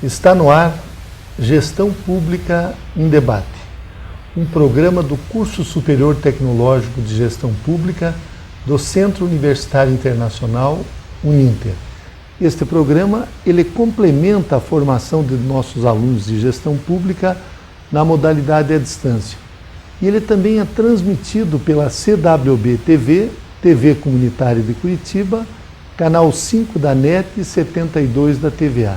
Está no ar Gestão Pública em Debate, um programa do Curso Superior Tecnológico de Gestão Pública do Centro Universitário Internacional, Uninter. Este programa ele complementa a formação de nossos alunos de gestão pública na modalidade à distância. E ele também é transmitido pela CWB-TV, TV Comunitária de Curitiba, canal 5 da NET e 72 da TVA.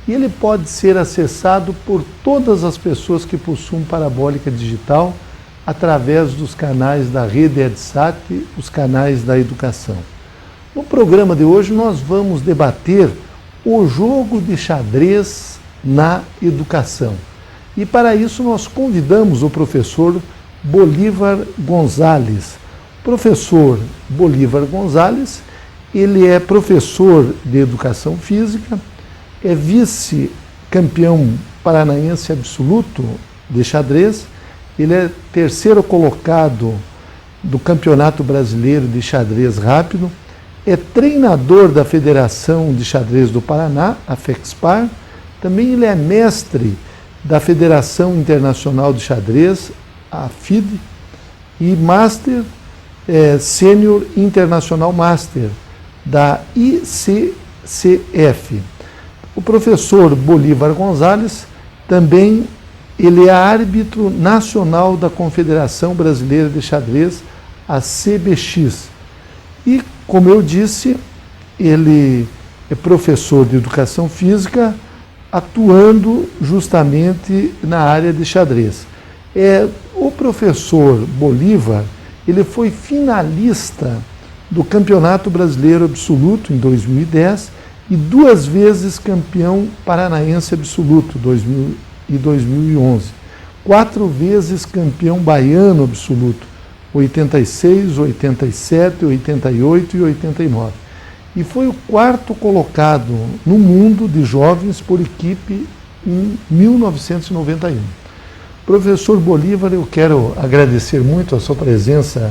E ele pode ser acessado por todas as pessoas que possuem parabólica digital através dos canais da rede EdSat, os canais da educação. No programa de hoje nós vamos debater o jogo de xadrez na educação. E para isso nós convidamos o professor Bolívar Gonzalez. Professor Bolívar Gonzalez, ele é professor de educação física, é vice-campeão paranaense absoluto de xadrez, ele é terceiro colocado do Campeonato Brasileiro de Xadrez Rápido, é treinador da Federação de Xadrez do Paraná, a FEXPAR, também ele é mestre da Federação Internacional de Xadrez, a FIDE, e Master, Sênior Internacional Master, da ICCF. O professor Bolívar Gonzalez também ele é árbitro nacional da Confederação Brasileira de Xadrez, a CBX. E, como eu disse, ele é professor de educação física, atuando justamente na área de xadrez. O professor Bolívar, ele foi finalista do Campeonato Brasileiro Absoluto em 2010 e 2 vezes campeão paranaense absoluto, 2000 e 2011. 4 vezes campeão baiano absoluto, 86, 87, 88 e 89. E foi o 4º colocado no mundo de jovens por equipe em 1991. Professor Bolívar, eu quero agradecer muito a sua presença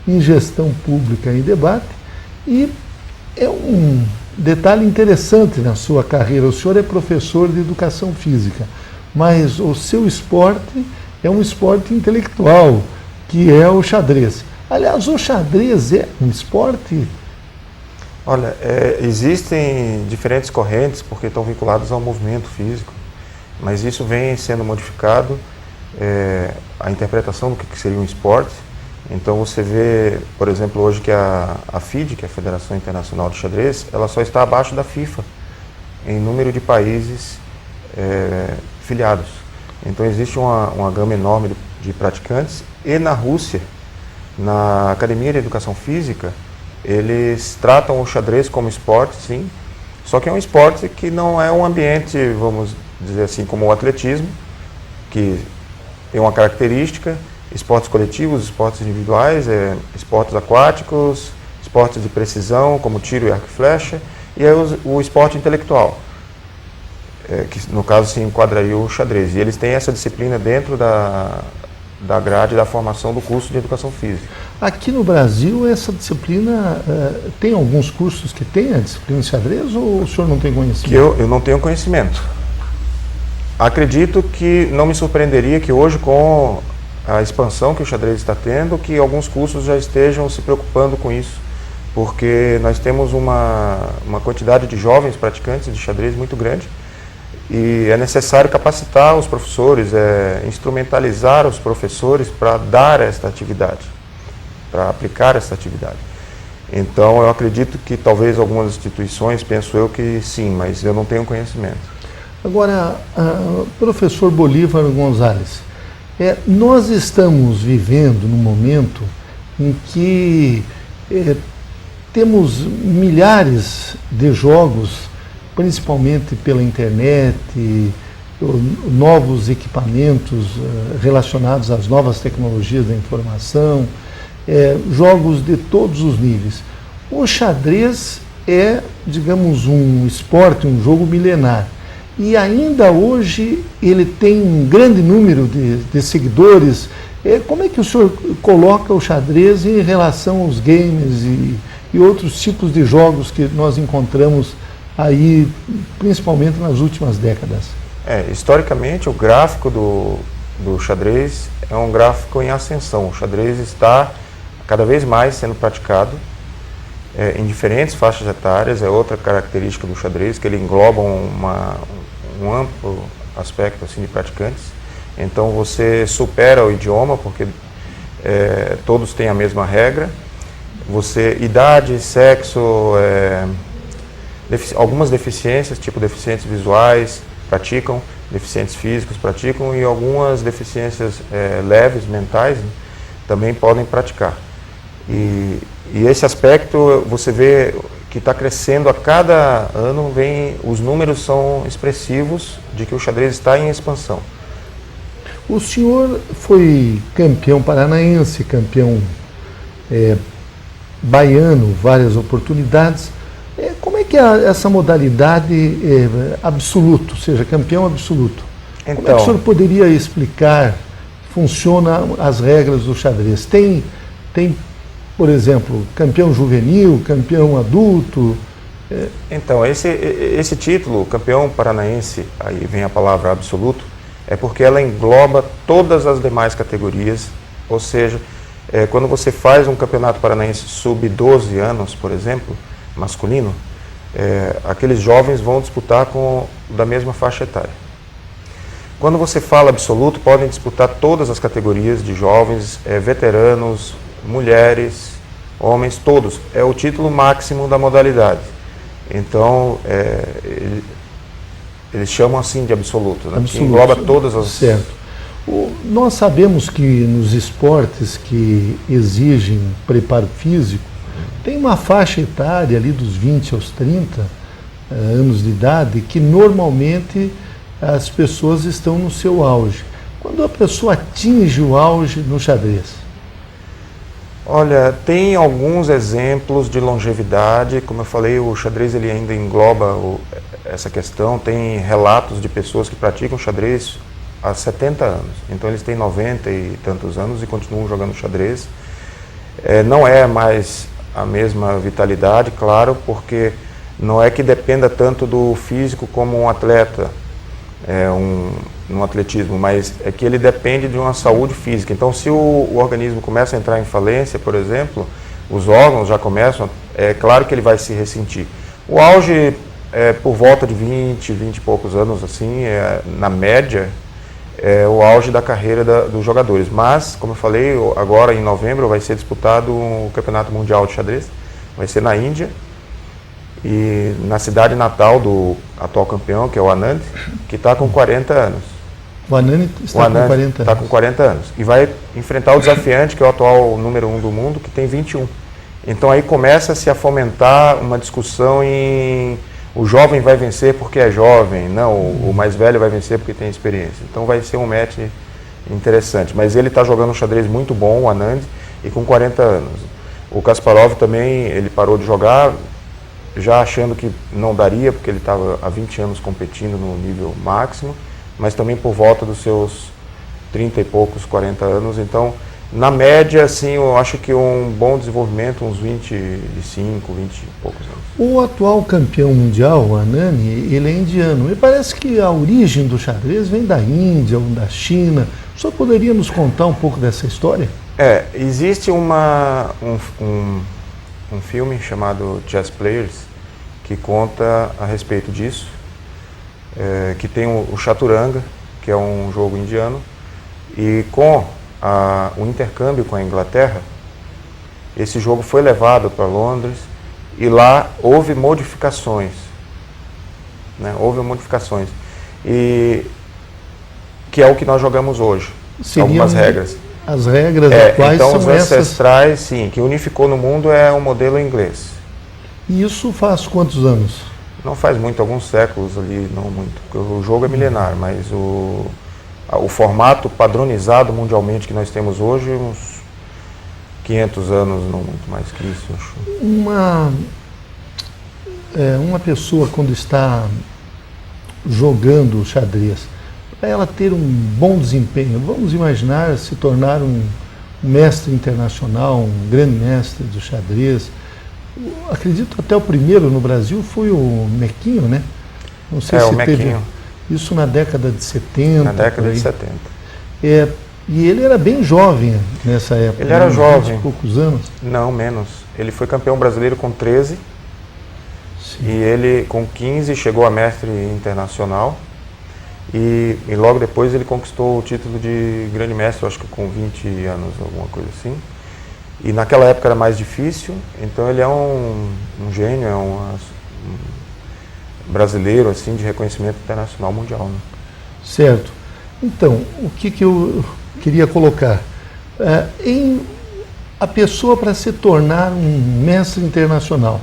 em Gestão Pública em Debate e é um detalhe interessante na sua carreira. O senhor é professor de educação física, mas o seu esporte é um esporte intelectual, que é o xadrez. Aliás, o xadrez é um esporte? Olha, existem diferentes correntes porque estão vinculadas ao movimento físico, mas isso vem sendo modificado, a interpretação do que seria um esporte. Então você vê, por exemplo, hoje que a FIDE, que é a Federação Internacional de Xadrez, ela só está abaixo da FIFA em número de países filiados. Então existe uma gama enorme de praticantes, e na Rússia, na Academia de Educação Física, eles tratam o xadrez como esporte, sim, só que é um esporte que não é um ambiente, vamos dizer assim, como o atletismo, que tem uma característica, esportes coletivos, esportes individuais, esportes aquáticos, esportes de precisão, como tiro e arco e flecha, e o esporte intelectual, que no caso se enquadraria o xadrez. E eles têm essa disciplina dentro da grade da formação do curso de Educação Física. Aqui no Brasil, essa disciplina, tem alguns cursos que tem a disciplina de xadrez ou o senhor não tem conhecimento? Eu não tenho conhecimento. Acredito que não me surpreenderia que hoje, com a expansão que o xadrez está tendo, que alguns cursos já estejam se preocupando com isso, porque nós temos uma quantidade de jovens praticantes de xadrez muito grande e é necessário capacitar os professores, instrumentalizar os professores para dar esta atividade, para aplicar esta atividade. Então eu acredito que talvez algumas instituições, penso eu que sim, mas eu não tenho conhecimento. Agora, professor Bolívar Gonzalez, nós estamos vivendo num momento em que temos milhares de jogos, principalmente pela internet, novos equipamentos relacionados às novas tecnologias da informação, jogos de todos os níveis. O xadrez é, digamos, um esporte, um jogo milenar. E ainda hoje ele tem um grande número de seguidores. Como é que o senhor coloca o xadrez em relação aos games e outros tipos de jogos que nós encontramos aí, principalmente nas últimas décadas? Historicamente, o gráfico do xadrez é um gráfico em ascensão. O xadrez está cada vez mais sendo praticado em diferentes faixas etárias. É outra característica do xadrez, que ele engloba um amplo aspecto assim, de praticantes. Então você supera o idioma, porque todos têm a mesma regra. Idade, sexo, algumas deficiências, tipo deficientes visuais, praticam, deficientes físicos praticam, e algumas deficiências leves, mentais, né, também podem praticar. E esse aspecto você vê que está crescendo a cada ano, os números são expressivos de que o xadrez está em expansão. O senhor foi campeão paranaense, campeão baiano, várias oportunidades. Como é que é essa modalidade absoluto, ou seja, campeão absoluto? Então, como é que o senhor poderia explicar funcionam as regras do xadrez? Tem, por exemplo, campeão juvenil, campeão adulto? Então, esse título, campeão paranaense, aí vem a palavra absoluto, é porque ela engloba todas as demais categorias, ou seja, quando você faz um campeonato paranaense sub-12 anos, por exemplo, masculino, aqueles jovens vão disputar da mesma faixa etária. Quando você fala absoluto, podem disputar todas as categorias de jovens, veteranos, mulheres, homens, todos. É o título máximo da modalidade. Então, eles chamam assim de absoluto, né? Absoluto, que engloba todas as... Certo. Nós sabemos que nos esportes que exigem preparo físico, tem uma faixa etária ali dos 20 aos 30 anos de idade que normalmente as pessoas estão no seu auge. Quando a pessoa atinge o auge no xadrez? Olha, tem alguns exemplos de longevidade. Como eu falei, o xadrez ele ainda engloba essa questão. Tem relatos de pessoas que praticam xadrez há 70 anos. Então eles têm 90 e tantos anos e continuam jogando xadrez. Não é mais a mesma vitalidade, claro, porque não é que dependa tanto do físico como um atleta, no atletismo, mas é que ele depende de uma saúde física. Então, se o organismo começa a entrar em falência, por exemplo, os órgãos já começam, é claro que ele vai se ressentir. O auge é por volta de 20 e poucos anos, assim, na média, é o auge da carreira dos jogadores. Mas, como eu falei, agora em novembro vai ser disputado o Campeonato Mundial de Xadrez, vai ser na Índia, e na cidade natal do atual campeão, que é o Anand, que está com 40 anos. O Anand está com 40 anos. Está com 40 anos. E vai enfrentar o desafiante, que é o atual número 1 do mundo, que tem 21. Então aí começa-se a fomentar uma discussão em o jovem vai vencer porque é jovem, não, o mais velho vai vencer porque tem experiência. Então vai ser um match interessante. Mas ele está jogando um xadrez muito bom, o Anand, e com 40 anos. O Kasparov também, ele parou de jogar, já achando que não daria, porque ele estava há 20 anos competindo no nível máximo, mas também por volta dos seus 30 e poucos, 40 anos. Então, na média, assim, eu acho que um bom desenvolvimento, uns 25, 20 e poucos anos. O atual campeão mundial, o Anand, ele é indiano. Me parece que a origem do xadrez vem da Índia ou da China. O senhor poderia nos contar um pouco dessa história? Existe um filme chamado Chess Players, que conta a respeito disso, que tem o Chaturanga, que é um jogo indiano, e com o intercâmbio com a Inglaterra, esse jogo foi levado para Londres e lá houve modificações, né? Houve modificações, e que é o que nós jogamos hoje, algumas regras. As regras atuais então, são os ancestrais, sim, que unificou no mundo é o modelo inglês. E isso faz quantos anos? Não faz muito, alguns séculos ali, não muito, porque o jogo é milenar, mas o formato padronizado mundialmente que nós temos hoje, uns 500 anos, não muito mais que isso, acho. Uma pessoa, quando está jogando xadrez, para ela ter um bom desempenho, vamos imaginar se tornar um mestre internacional, um grande mestre do xadrez, acredito até o primeiro no Brasil foi o Mequinho, né? Não sei se o teve Mequinho. isso na década de 70. Na década de 70. E ele era bem jovem nessa época. Ele era jovem. 20 e poucos anos. Não, menos. Ele foi campeão brasileiro com 13. Sim. E ele, com 15, chegou a mestre internacional. E logo depois ele conquistou o título de grande mestre, acho que com 20 anos, alguma coisa assim. E naquela época era mais difícil, então ele é um gênio, é um brasileiro assim, de reconhecimento internacional mundial. Né? Certo. Então, o que eu queria colocar? A pessoa, para se tornar um mestre internacional,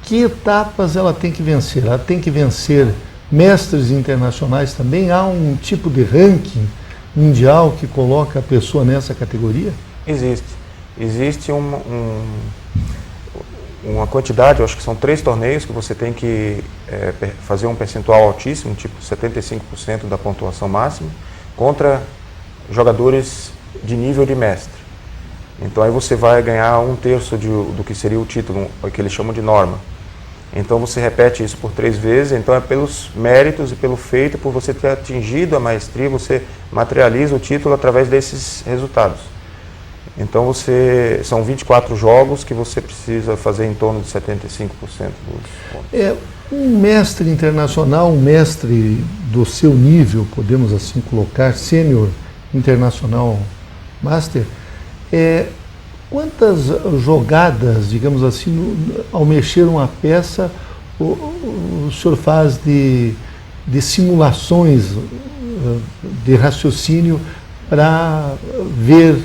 que etapas ela tem que vencer? Ela tem que vencer mestres internacionais também? Há um tipo de ranking mundial que coloca a pessoa nessa categoria? Existe uma quantidade, eu acho que são 3 torneios que você tem que fazer um percentual altíssimo, tipo 75% da pontuação máxima, contra jogadores de nível de mestre. Então aí você vai ganhar 1/3 do que seria o título, o que eles chamam de norma. Então você repete isso por 3 vezes, então é pelos méritos e pelo feito, por você ter atingido a maestria, você materializa o título através desses resultados. Então são 24 jogos que você precisa fazer em torno de 75% dos pontos. Um mestre internacional, um mestre do seu nível, podemos assim colocar, sênior internacional master, quantas jogadas, digamos assim, ao mexer uma peça, o senhor faz de simulações de raciocínio para ver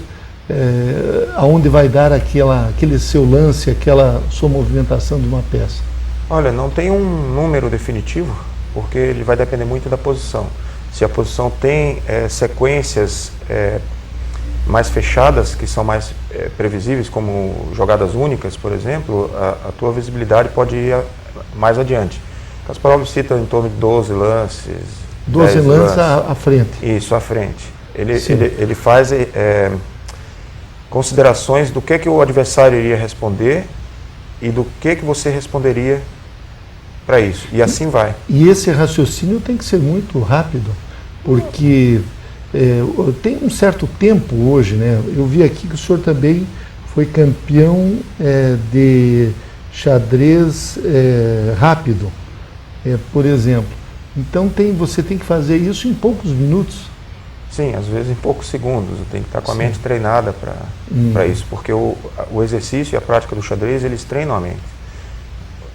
aonde vai dar aquele seu lance, aquela sua movimentação de uma peça? Olha, não tem um número definitivo, porque ele vai depender muito da posição. Se a posição tem sequências mais fechadas, que são mais previsíveis, como jogadas únicas, por exemplo, a tua visibilidade pode ir mais adiante. Kasparov cita em torno de 12 lances. 12 lances à frente. Isso, à frente. Ele faz considerações do que o adversário iria responder e do que você responderia para isso. E assim vai. E esse raciocínio tem que ser muito rápido, porque tem um certo tempo hoje, né? Eu vi aqui que o senhor também foi campeão de xadrez rápido, por exemplo. Então você tem que fazer isso em poucos minutos. Sim, às vezes em poucos segundos. Tem que estar com a mente treinada para isso, porque o exercício e a prática do xadrez, eles treinam a mente,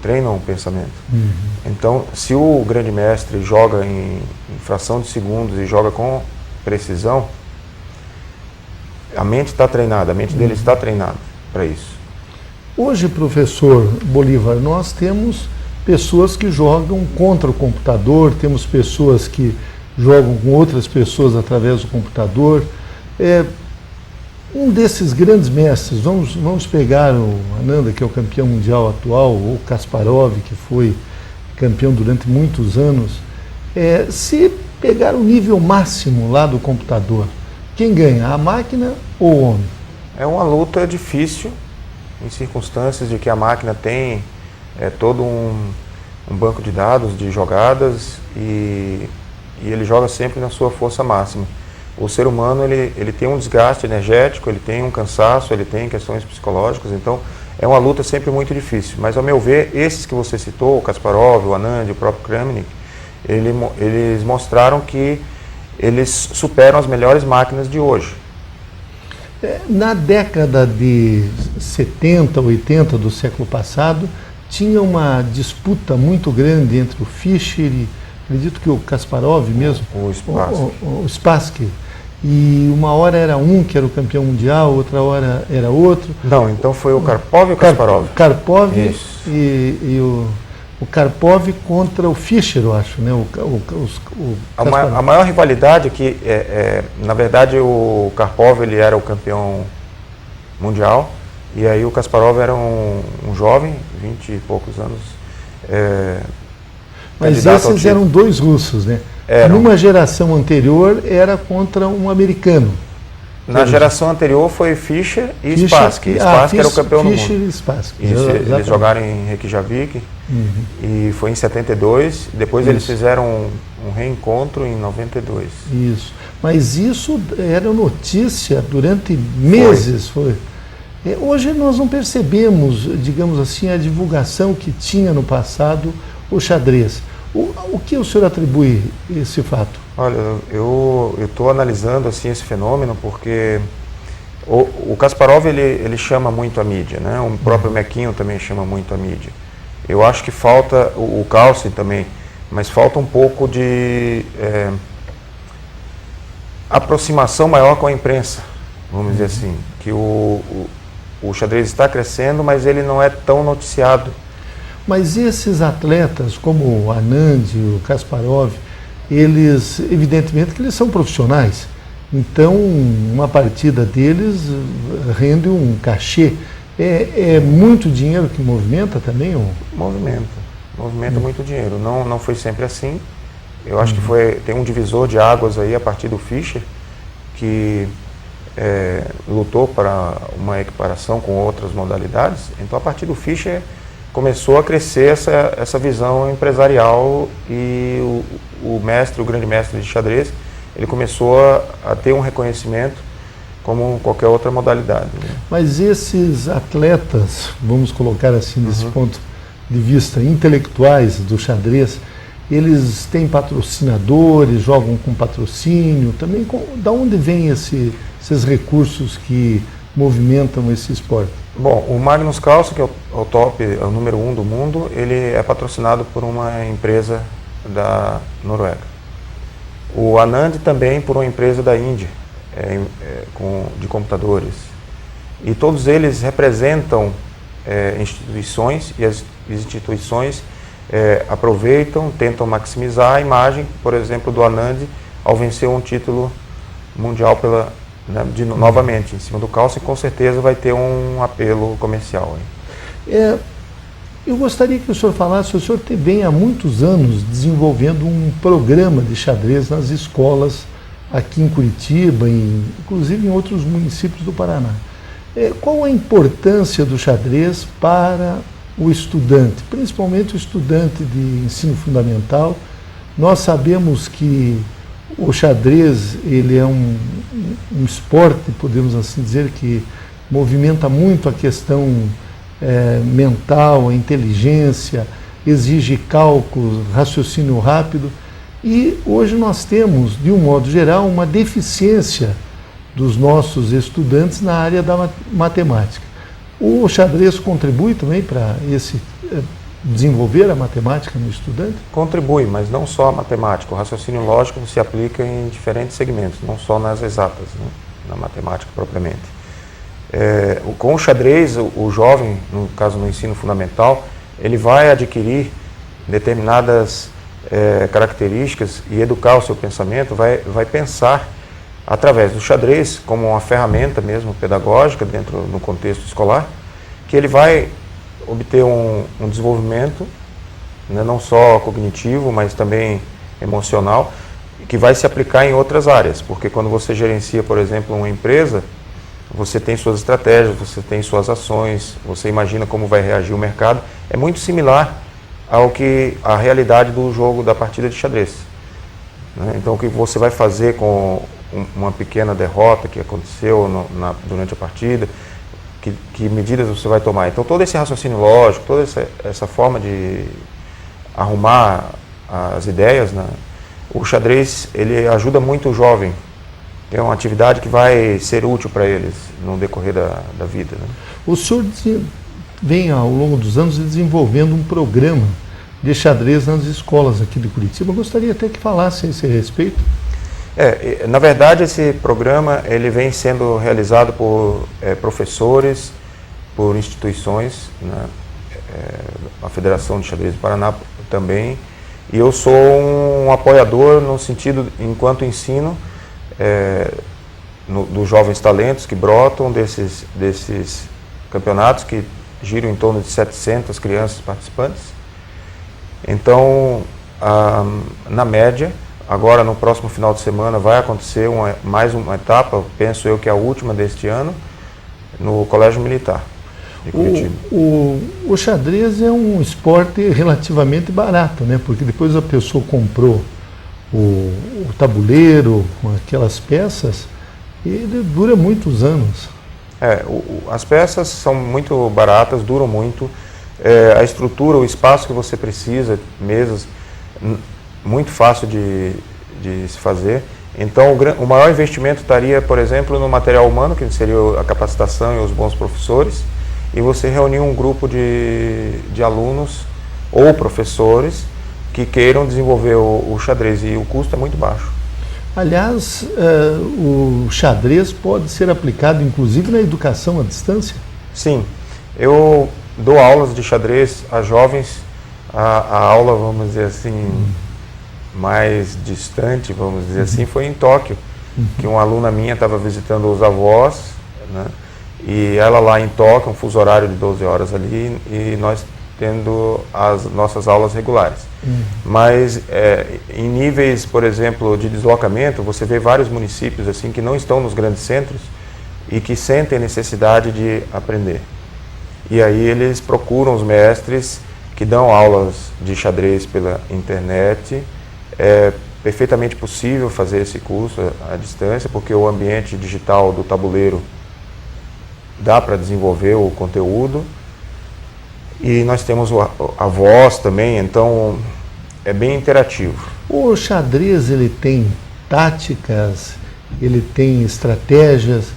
treinam o pensamento. Então, se o grande mestre joga em fração de segundos e joga com precisão, a mente está treinada, a mente dele está treinada para isso. Hoje, professor Bolívar, nós temos pessoas que jogam contra o computador, temos pessoas que jogam com outras pessoas através do computador. Um desses grandes mestres, vamos pegar o Ananda, que é o campeão mundial atual, ou o Kasparov, que foi campeão durante muitos anos. Se pegar o nível máximo lá do computador, quem ganha, a máquina ou o homem? É uma luta difícil, em circunstâncias de que a máquina tem todo um banco de dados, de jogadas, e ele joga sempre na sua força máxima. O ser humano ele tem um desgaste energético, ele tem um cansaço, ele tem questões psicológicas, então é uma luta sempre muito difícil. Mas, ao meu ver, esses que você citou, o Kasparov, o Anand, o próprio Kramnik, eles mostraram que eles superam as melhores máquinas de hoje. Na década de 70, 80 do século passado, tinha uma disputa muito grande entre o Fischer e, acredito que o Kasparov mesmo, o Spassky. E uma hora era um que era o campeão mundial, outra hora era outro. Não, então foi o Karpov e o Kasparov. Karpov e o Karpov contra o Fischer, eu acho, né? A maior rivalidade é que, na verdade, o Karpov ele era o campeão mundial, e aí o Kasparov era um jovem, 20 e poucos anos. Mas esses eram dois russos, né? Numa geração anterior era contra um americano. Na geração anterior foi Fischer e Spassky. Spassky era o campeão do mundo. Fischer e Spassky. Eles jogaram em Reykjavik e foi em 72. Depois eles fizeram um reencontro em 92. Isso. Mas isso era notícia durante meses. Foi. Hoje nós não percebemos, digamos assim, a divulgação que tinha no passado o xadrez. O que o senhor atribui esse fato? Olha, eu estou analisando assim esse fenômeno porque o Kasparov ele chama muito a mídia, né? O próprio Mequinho também chama muito a mídia. Eu acho que falta, o Carlsen também, mas falta um pouco de aproximação maior com a imprensa, vamos dizer assim, que o xadrez está crescendo, mas ele não é tão noticiado. Mas esses atletas, como o Anand, o Kasparov, eles, evidentemente que eles são profissionais, então uma partida deles rende um cachê. É muito dinheiro que movimenta também? Ou? Movimenta muito dinheiro. Não foi sempre assim. Eu acho que tem um divisor de águas aí a partir do Fischer, que lutou para uma equiparação com outras modalidades. Então, a partir do Fischer, começou a crescer essa visão empresarial e o grande mestre de xadrez, ele começou a ter um reconhecimento como qualquer outra modalidade. Né? Mas esses atletas, vamos colocar assim, desse ponto de vista, intelectuais do xadrez, eles têm patrocinadores, jogam com patrocínio, também da onde vêm esses recursos que movimentam esse esporte? Bom, o Magnus Carlsen, que é o top, é o número 1 do mundo, ele é patrocinado por uma empresa da Noruega. O Anand também por uma empresa da Índia, de computadores. E todos eles representam instituições, e as instituições aproveitam, tentam maximizar a imagem, por exemplo, do Anand ao vencer um título mundial novamente, em cima do Carlsen, com certeza vai ter um apelo comercial. Eu gostaria que o senhor falasse, o senhor vem há muitos anos desenvolvendo um programa de xadrez nas escolas aqui em Curitiba, inclusive em outros municípios do Paraná. Qual a importância do xadrez para o estudante, principalmente o estudante de ensino fundamental? Nós sabemos que o xadrez ele é um esporte, podemos assim dizer, que movimenta muito a questão mental, a inteligência, exige cálculo, raciocínio rápido. E hoje nós temos, de um modo geral, uma deficiência dos nossos estudantes na área da matemática. O xadrez contribui também para desenvolver a matemática no estudante? Contribui, mas não só a matemática. O raciocínio lógico se aplica em diferentes segmentos, não só nas exatas, né? Na matemática propriamente. Com o xadrez, o jovem, no caso no ensino fundamental, ele vai adquirir determinadas características e educar o seu pensamento, vai pensar através do xadrez como uma ferramenta mesmo pedagógica no contexto escolar, que ele vai obter um desenvolvimento, né, não só cognitivo, mas também emocional, que vai se aplicar em outras áreas, porque quando você gerencia, por exemplo, uma empresa, você tem suas estratégias, você tem suas ações, você imagina como vai reagir o mercado. É muito similar ao que a realidade do jogo, da partida de xadrez. Né? Então, o que você vai fazer com uma pequena derrota que aconteceu durante a partida, que medidas você vai tomar. Então, todo esse raciocínio lógico, toda essa forma de arrumar as ideias, né? O xadrez ele ajuda muito o jovem. É uma atividade que vai ser útil para eles no decorrer da vida. Né? O senhor vem, ao longo dos anos, desenvolvendo um programa de xadrez nas escolas aqui de Curitiba. Eu gostaria até que falasse a esse respeito. Na verdade, esse programa ele vem sendo realizado por professores, por instituições, né? A Federação de Xadrez do Paraná também. E eu sou um apoiador no sentido, enquanto ensino, dos jovens talentos que brotam desses campeonatos que giram em torno de 700 crianças participantes. Então, na média, Agora, no próximo final de semana, vai acontecer mais uma etapa, penso eu que é a última deste ano, no Colégio Militar de Curitiba. O xadrez é um esporte relativamente barato, né? Porque depois a pessoa comprou o tabuleiro, com aquelas peças, e ele dura muitos anos. As peças são muito baratas, duram muito. A estrutura, o espaço que você precisa, mesas, muito fácil de se fazer. Então, o maior investimento estaria, por exemplo, no material humano, que seria a capacitação e os bons professores, e você reunir um grupo de alunos ou professores que queiram desenvolver o xadrez, e o custo é muito baixo. Aliás, o xadrez pode ser aplicado, inclusive, na educação à distância? Sim, eu dou aulas de xadrez a jovens. A aula, vamos dizer assim, mais distante, vamos dizer assim, foi em Tóquio, que uma aluna minha estava visitando os avós, né, e ela lá em Tóquio, um fuso horário de 12 horas ali, e nós tendo as nossas aulas regulares. Mas em níveis, por exemplo, de deslocamento, você vê vários municípios assim que não estão nos grandes centros e que sentem necessidade de aprender. E aí eles procuram os mestres que dão aulas de xadrez pela internet. É perfeitamente possível fazer esse curso à distância, porque o ambiente digital do tabuleiro dá para desenvolver o conteúdo. E nós temos a voz também, então é bem interativo. O xadrez, ele tem táticas, ele tem estratégias,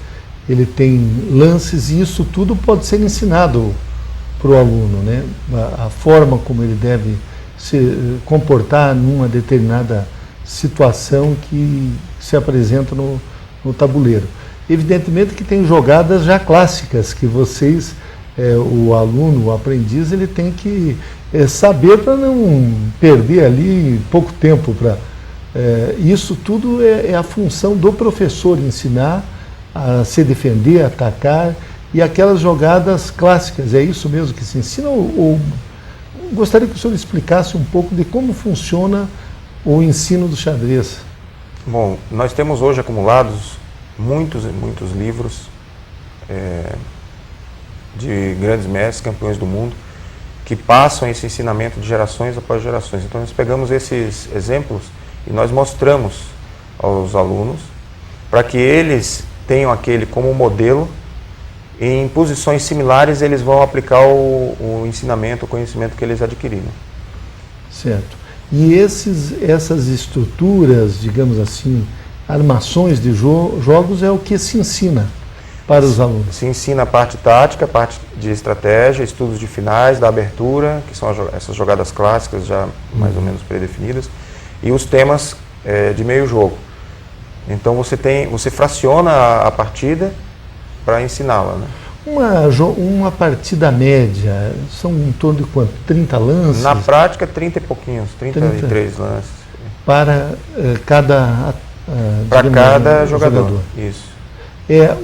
ele tem lances, e isso tudo pode ser ensinado para o aluno, né? A forma como ele deve se comportar numa determinada situação que se apresenta no tabuleiro. Evidentemente que tem jogadas já clássicas que vocês, o aluno, o aprendiz, ele tem que saber para não perder ali pouco tempo. Isso tudo é a função do professor, ensinar a se defender, atacar, e aquelas jogadas clássicas. É isso mesmo que se ensina? Ou gostaria que o senhor explicasse um pouco de como funciona o ensino do xadrez. Bom, nós temos hoje acumulados muitos livros de grandes mestres, campeões do mundo, que passam esse ensinamento de gerações após gerações. Então nós pegamos esses exemplos e nós mostramos aos alunos para que eles tenham aquele como modelo. Em posições similares eles vão aplicar o ensinamento, o conhecimento que eles adquiriram. Certo. E essas estruturas, digamos assim, armações de jogos, é o que se ensina para os alunos? Se ensina a parte tática, a parte de estratégia, estudos de finais, da abertura, que são essas jogadas clássicas já mais ou menos predefinidas, e os temas de meio jogo. Então você fraciona a partida para ensiná-la, né? Uma partida média, são em torno de quanto? 30 lances? Na prática, 30 e pouquinhos, 33 lances. Para cada jogador. Isso.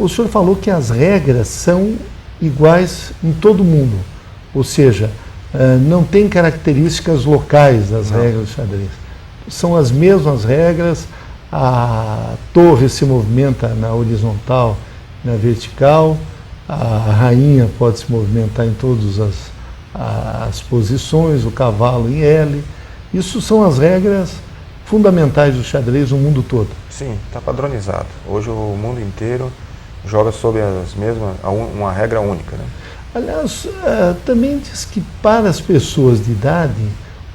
O senhor falou que as regras são iguais em todo mundo, ou seja, não tem características locais das regras do xadrez. São as mesmas regras, a torre se movimenta na horizontal, na vertical, a rainha pode se movimentar em todas as posições, o cavalo em L. Isso são as regras fundamentais do xadrez no mundo todo. Sim, está padronizado. Hoje o mundo inteiro joga sob uma regra única, né? Aliás, também diz que para as pessoas de idade,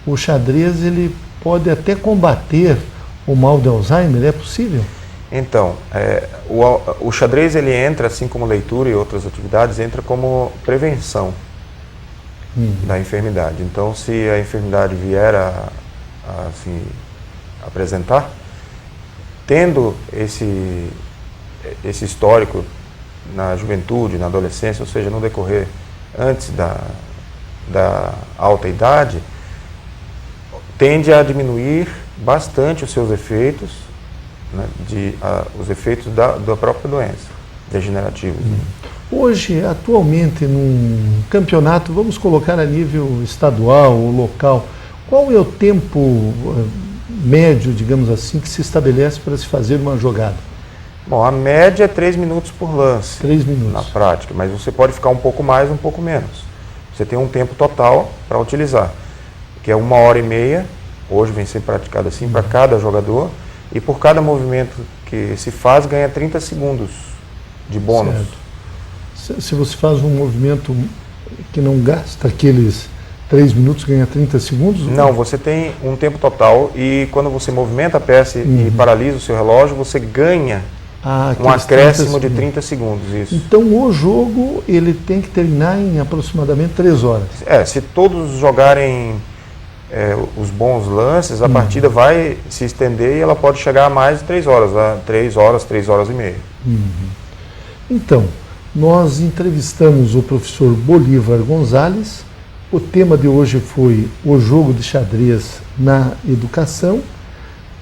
o xadrez ele pode até combater o mal de Alzheimer, é possível? Então, o xadrez ele entra, assim como leitura e outras atividades, entra como prevenção da enfermidade. Então, se a enfermidade vier a se apresentar, tendo esse histórico na juventude, na adolescência, ou seja, no decorrer antes da alta idade, tende a diminuir bastante os seus efeitos, né, os efeitos da própria doença degenerativa. Hoje, atualmente, num campeonato, vamos colocar a nível estadual ou local, qual é o tempo médio, digamos assim, que se estabelece para se fazer uma jogada? Bom, a média é 3 minutos por lance. 3 minutos. Na prática, mas você pode ficar um pouco mais, um pouco menos. Você tem um tempo total para utilizar, que é 1h30, hoje vem sendo praticado assim para cada jogador, e por cada movimento que se faz, ganha 30 segundos de bônus. Certo. Se você faz um movimento que não gasta aqueles 3 minutos, ganha 30 segundos? Não, você tem um tempo total e quando você movimenta a peça e paralisa o seu relógio, você ganha um acréscimo de 30 segundos. Isso. Então o jogo ele tem que terminar em aproximadamente 3 horas. Se todos jogarem os bons lances, a partida vai se estender e ela pode chegar a mais de 3 horas, 3 horas e meia. Então, nós entrevistamos o professor Bolívar Gonzalez. O tema de hoje foi o jogo de xadrez na educação.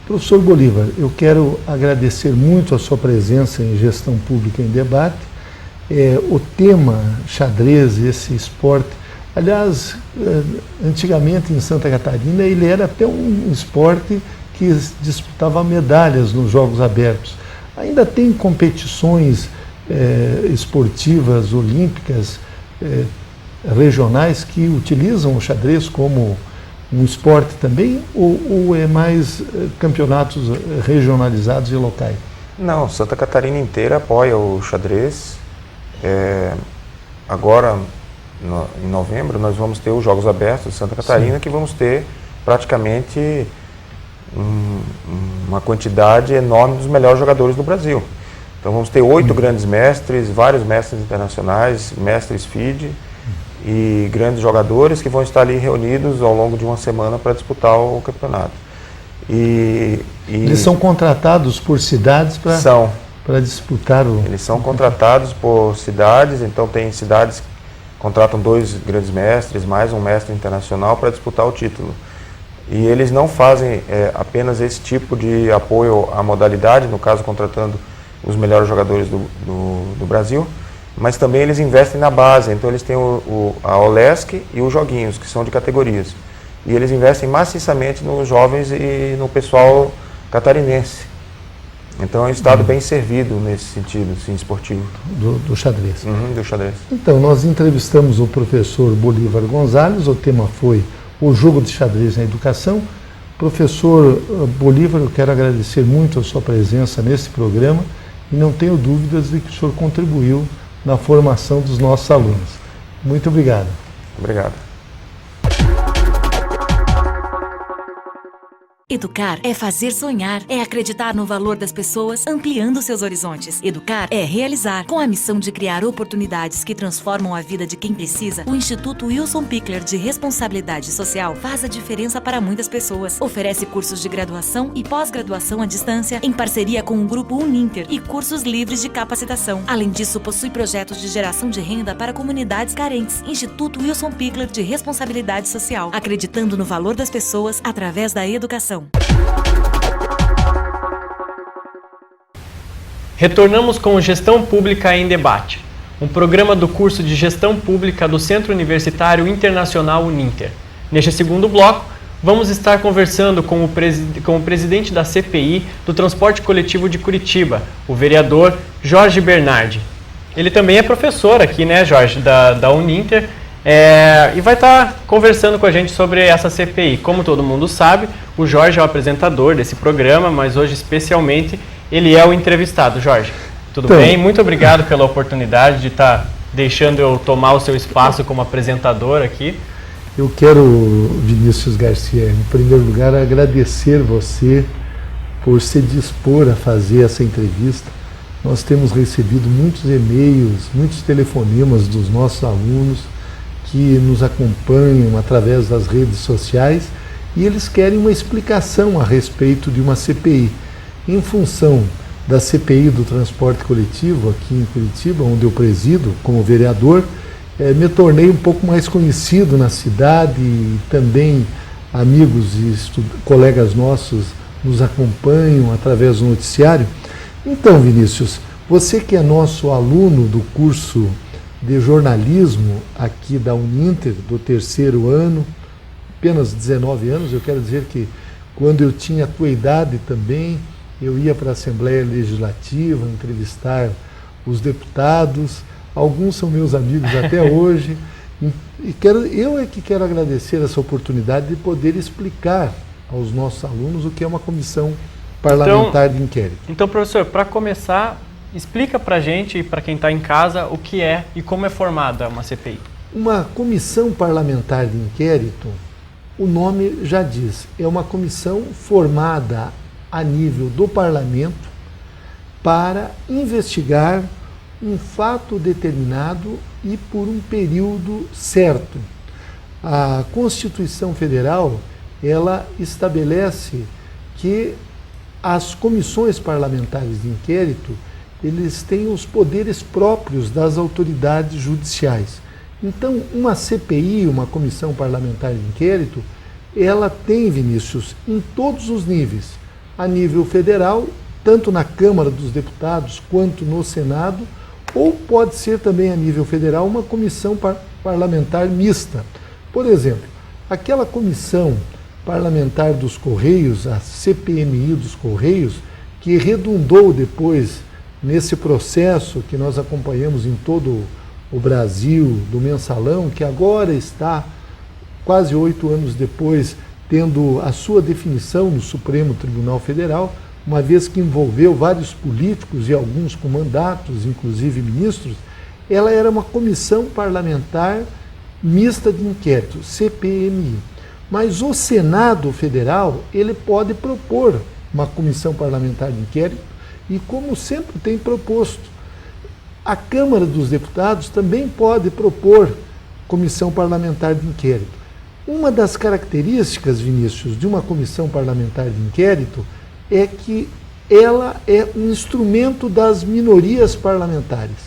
Professor Bolívar, eu quero agradecer muito a sua presença em Gestão Pública em Debate. O tema xadrez, esse esporte, aliás, antigamente em Santa Catarina ele era até um esporte que disputava medalhas nos Jogos Abertos. Ainda tem competições esportivas, olímpicas, regionais que utilizam o xadrez como um esporte também, ou é mais campeonatos regionalizados e locais? Não, Santa Catarina inteira apoia o xadrez. Agora, em novembro, nós vamos ter os Jogos Abertos de Santa Catarina, que vamos ter praticamente uma quantidade enorme dos melhores jogadores do Brasil. Então vamos ter 8 grandes mestres, vários mestres internacionais, mestres FIDE, e grandes jogadores que vão estar ali reunidos ao longo de uma semana para disputar o campeonato. Eles são contratados por cidades para disputar o... Eles são contratados por cidades, então tem cidades que contratam 2 grandes mestres, mais um mestre internacional para disputar o título. E eles não fazem apenas esse tipo de apoio à modalidade, no caso contratando os melhores jogadores do Brasil, mas também eles investem na base, então eles têm a OLESC e os joguinhos, que são de categorias. E eles investem maciçamente nos jovens e no pessoal catarinense. Então é um estado bem servido nesse sentido, sim, esportivo. Do xadrez. Do xadrez. Então, nós entrevistamos o professor Bolívar Gonzalez, o tema foi o jogo de xadrez na educação. Professor Bolívar, eu quero agradecer muito a sua presença nesse programa e não tenho dúvidas de que o senhor contribuiu na formação dos nossos alunos. Muito obrigado. Obrigado. Educar é fazer sonhar, é acreditar no valor das pessoas, ampliando seus horizontes. Educar é realizar. Com a missão de criar oportunidades que transformam a vida de quem precisa, o Instituto Wilson Pickler de Responsabilidade Social faz a diferença para muitas pessoas. Oferece cursos de graduação e pós-graduação à distância, em parceria com o Grupo Uninter, e cursos livres de capacitação. Além disso, possui projetos de geração de renda para comunidades carentes. Instituto Wilson Pickler de Responsabilidade Social, acreditando no valor das pessoas através da educação. Retornamos com Gestão Pública em Debate, um programa do curso de Gestão Pública do Centro Universitário Internacional Uninter. Neste segundo bloco, vamos estar conversando com o presidente da CPI do Transporte Coletivo de Curitiba, o vereador Jorge Bernardi. Ele também é professor aqui, né, Jorge, da Uninter, e vai estar conversando com a gente sobre essa CPI. Como todo mundo sabe, o Jorge é o apresentador desse programa, mas hoje especialmente ele é o entrevistado. Jorge, tudo bem? Muito obrigado pela oportunidade de estar deixando eu tomar o seu espaço como apresentador aqui. Eu quero, Vinícius Garcia, em primeiro lugar, agradecer você por se dispor a fazer essa entrevista. Nós temos recebido muitos e-mails, muitos telefonemas dos nossos alunos que nos acompanham através das redes sociais e eles querem uma explicação a respeito de uma CPI. Em função da CPI do transporte coletivo aqui em Curitiba, onde eu presido como vereador, me tornei um pouco mais conhecido na cidade e também amigos e colegas nossos nos acompanham através do noticiário. Então, Vinícius, você que é nosso aluno do curso de jornalismo aqui da Uninter, do 3º ano, apenas 19 anos, eu quero dizer que quando eu tinha a tua idade também, eu ia para a Assembleia Legislativa entrevistar os deputados, alguns são meus amigos até hoje, e eu é que quero agradecer essa oportunidade de poder explicar aos nossos alunos o que é uma comissão parlamentar de inquérito. Então, professor, para começar, explica para a gente e para quem está em casa o que é e como é formada uma CPI. Uma comissão parlamentar de inquérito, o nome já diz, é uma comissão formada a nível do parlamento para investigar um fato determinado e por um período certo. A Constituição Federal, ela estabelece que as comissões parlamentares de inquérito, eles têm os poderes próprios das autoridades judiciais. Então, uma CPI, uma comissão parlamentar de inquérito, ela tem, Vinícius, em todos os níveis, a nível federal, tanto na Câmara dos Deputados quanto no Senado, ou pode ser também a nível federal uma comissão parlamentar mista. Por exemplo, aquela comissão parlamentar dos Correios, a CPMI dos Correios, que redundou depois nesse processo que nós acompanhamos em todo o Brasil, do mensalão, que agora está, quase 8 anos depois, tendo a sua definição no Supremo Tribunal Federal, uma vez que envolveu vários políticos e alguns com mandatos, inclusive ministros, ela era uma comissão parlamentar mista de inquérito, CPMI. Mas o Senado Federal, ele pode propor uma comissão parlamentar de inquérito e, como sempre tem proposto, a Câmara dos Deputados também pode propor comissão parlamentar de inquérito. Uma das características, Vinícius, de uma comissão parlamentar de inquérito é que ela é um instrumento das minorias parlamentares.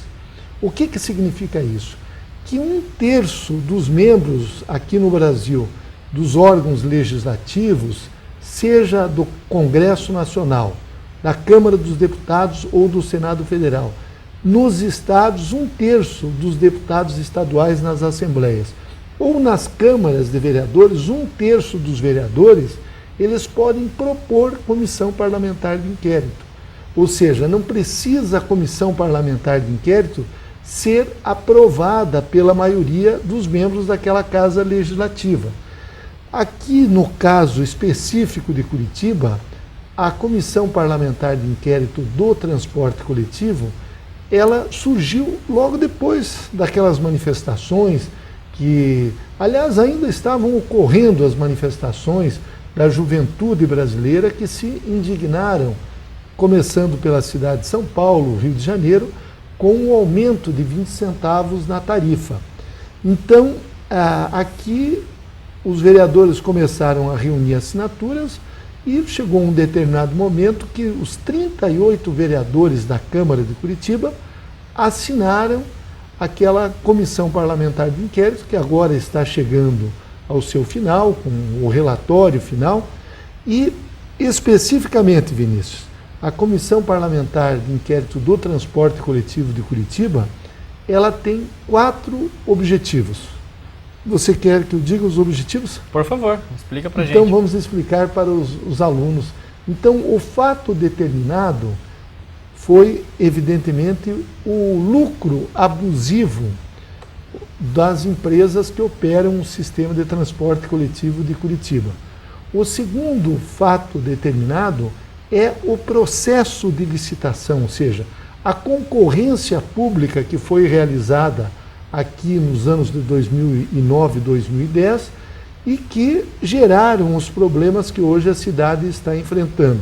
O que significa isso? Que 1/3 dos membros aqui no Brasil dos órgãos legislativos, seja do Congresso Nacional, da Câmara dos Deputados ou do Senado Federal, nos estados 1/3 dos deputados estaduais nas assembleias, ou nas câmaras de vereadores, 1/3 dos vereadores, eles podem propor comissão parlamentar de inquérito. Ou seja, não precisa a comissão parlamentar de inquérito ser aprovada pela maioria dos membros daquela casa legislativa. Aqui, no caso específico de Curitiba, a comissão parlamentar de inquérito do transporte coletivo, ela surgiu logo depois daquelas manifestações que, aliás, ainda estavam ocorrendo as manifestações da juventude brasileira que se indignaram, começando pela cidade de São Paulo, Rio de Janeiro, com o aumento de 20 centavos na tarifa. Então, aqui os vereadores começaram a reunir assinaturas e chegou um determinado momento que os 38 vereadores da Câmara de Curitiba assinaram aquela comissão parlamentar de inquérito, que agora está chegando ao seu final, com o relatório final, e especificamente, Vinícius, a comissão parlamentar de inquérito do transporte coletivo de Curitiba, ela tem 4 objetivos. Você quer que eu diga os objetivos? Por favor, explica para a gente. Então vamos explicar para os alunos. Então, o fato determinado foi, evidentemente, o lucro abusivo das empresas que operam o sistema de transporte coletivo de Curitiba. O segundo fato determinado é o processo de licitação, ou seja, a concorrência pública que foi realizada aqui nos anos de 2009 e 2010 e que geraram os problemas que hoje a cidade está enfrentando.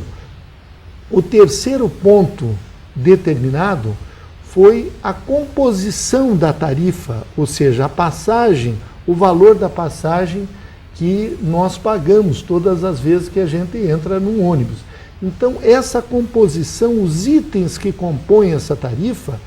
O terceiro ponto determinado foi a composição da tarifa, ou seja, a passagem, o valor da passagem que nós pagamos todas as vezes que a gente entra num ônibus. Então, essa composição, os itens que compõem essa tarifa,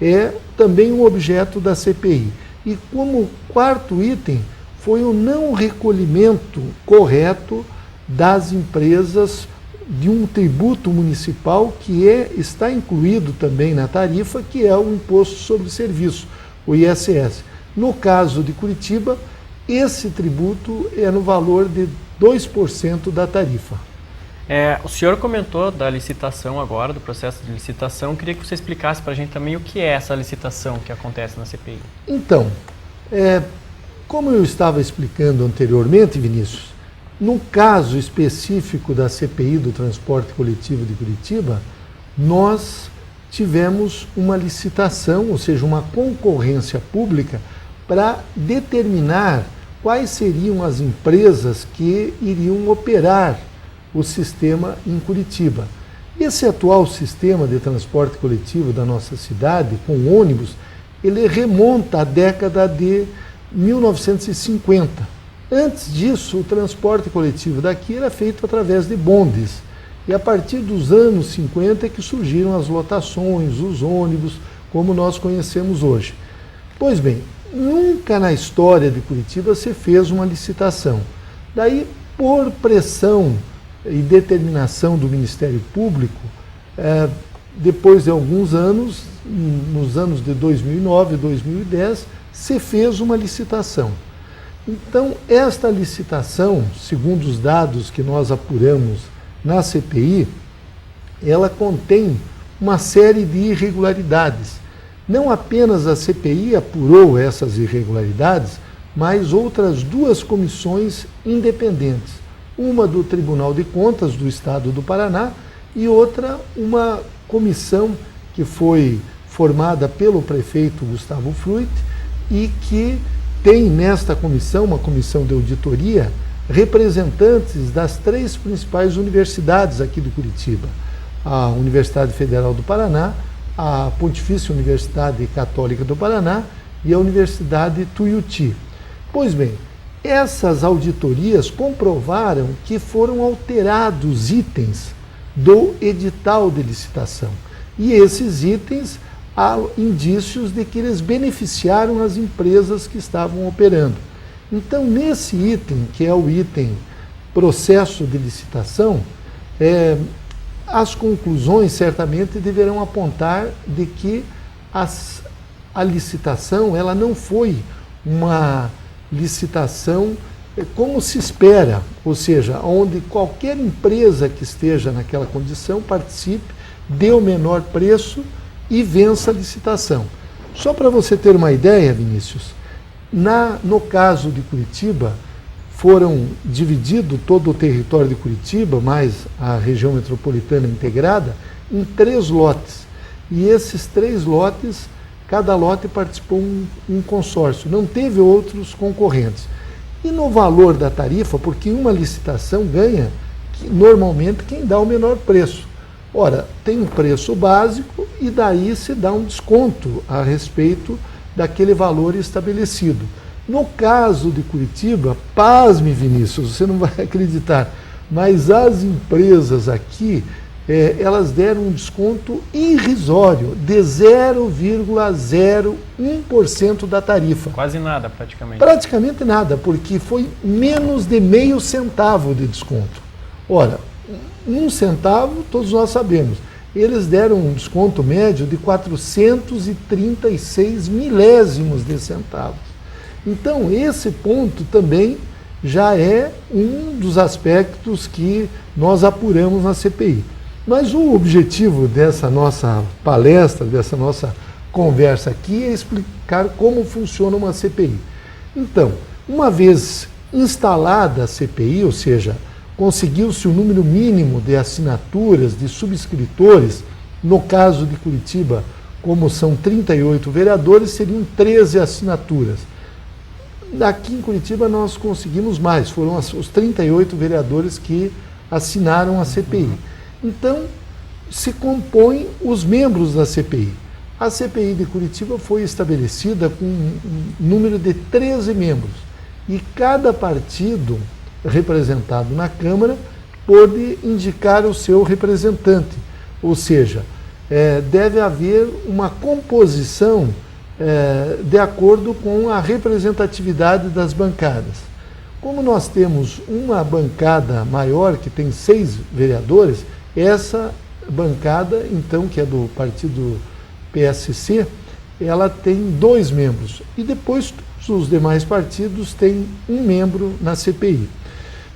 é também um objeto da CPI. E como quarto item, foi o não recolhimento correto das empresas de um tributo municipal que está incluído também na tarifa, que é o Imposto sobre Serviço, o ISS. No caso de Curitiba, esse tributo é no valor de 2% da tarifa. O senhor comentou da licitação agora, do processo de licitação. Queria que você explicasse para a gente também o que é essa licitação que acontece na CPI. Então, como eu estava explicando anteriormente, Vinícius, no caso específico da CPI do transporte coletivo de Curitiba, nós tivemos uma licitação, ou seja, uma concorrência pública para determinar quais seriam as empresas que iriam operar o sistema em Curitiba. Esse atual sistema de transporte coletivo da nossa cidade, com ônibus, ele remonta à década de 1950. Antes disso, o transporte coletivo daqui era feito através de bondes. E a partir dos anos 50 é que surgiram as lotações, os ônibus, como nós conhecemos hoje. Pois bem, nunca na história de Curitiba se fez uma licitação. Daí, por pressão e determinação do Ministério Público, depois de alguns anos, nos anos de 2009 e 2010, se fez uma licitação. Então, esta licitação, segundo os dados que nós apuramos na CPI, ela contém uma série de irregularidades. Não apenas a CPI apurou essas irregularidades, mas outras duas comissões independentes. Uma do Tribunal de Contas do Estado do Paraná e outra uma comissão que foi formada pelo prefeito Gustavo Fruit e que tem nesta comissão, uma comissão de auditoria, representantes das 3 principais universidades aqui de Curitiba: a Universidade Federal do Paraná, a Pontifícia Universidade Católica do Paraná e a Universidade Tuiuti. Pois bem, essas auditorias comprovaram que foram alterados itens do edital de licitação. E esses itens, há indícios de que eles beneficiaram as empresas que estavam operando. Então, nesse item, que é o item processo de licitação, as conclusões certamente deverão apontar de que a licitação ela não foi uma licitação como se espera, ou seja, onde qualquer empresa que esteja naquela condição participe, dê o menor preço e vença a licitação. Só para você ter uma ideia, Vinícius, no caso de Curitiba, foram divididos todo o território de Curitiba, mais a região metropolitana integrada, em 3 lotes. E esses 3 lotes, cada lote participou um consórcio, não teve outros concorrentes. E no valor da tarifa, porque uma licitação ganha normalmente quem dá o menor preço. Ora, tem um preço básico e daí se dá um desconto a respeito daquele valor estabelecido. No caso de Curitiba, pasme, Vinícius, você não vai acreditar, mas as empresas aqui, elas deram um desconto irrisório de 0,01% da tarifa. Quase nada, praticamente. Praticamente nada, porque foi menos de meio centavo de desconto. Ora, 1 centavo, todos nós sabemos. Eles deram um desconto médio de 436 milésimos de centavos. Então, esse ponto também já é um dos aspectos que nós apuramos na CPI. Mas o objetivo dessa nossa palestra, dessa nossa conversa aqui, é explicar como funciona uma CPI. Então, uma vez instalada a CPI, ou seja, conseguiu-se o número mínimo de assinaturas, de subscritores, no caso de Curitiba, como são 38 vereadores, seriam 13 assinaturas. Daqui em Curitiba nós conseguimos mais, foram os 38 vereadores que assinaram a CPI. Então, se compõem os membros da CPI. A CPI de Curitiba foi estabelecida com um número de 13 membros. E cada partido representado na Câmara pôde indicar o seu representante. Ou seja, deve haver uma composição de acordo com a representatividade das bancadas. Como nós temos uma bancada maior, que tem 6 vereadores, essa bancada, então, que é do partido PSC, ela tem 2 membros. E depois os demais partidos têm 1 membro na CPI.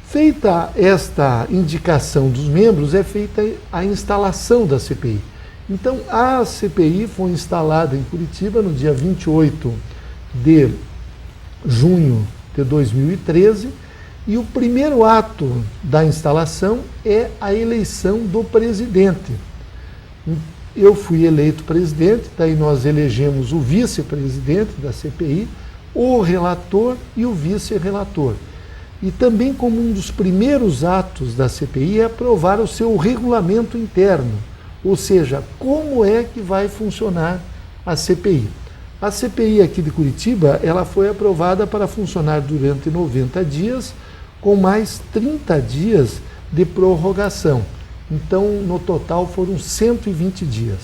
Feita esta indicação dos membros, é feita a instalação da CPI. Então, a CPI foi instalada em Curitiba no dia 28 de junho de 2013, e o primeiro ato da instalação é a eleição do presidente. Eu fui eleito presidente, daí nós elegemos o vice-presidente da CPI, o relator e o vice-relator. E também, como um dos primeiros atos da CPI, é aprovar o seu regulamento interno, ou seja, como é que vai funcionar a CPI. A CPI aqui de Curitiba, ela foi aprovada para funcionar durante 90 dias, com mais 30 dias de prorrogação. Então, no total, foram 120 dias.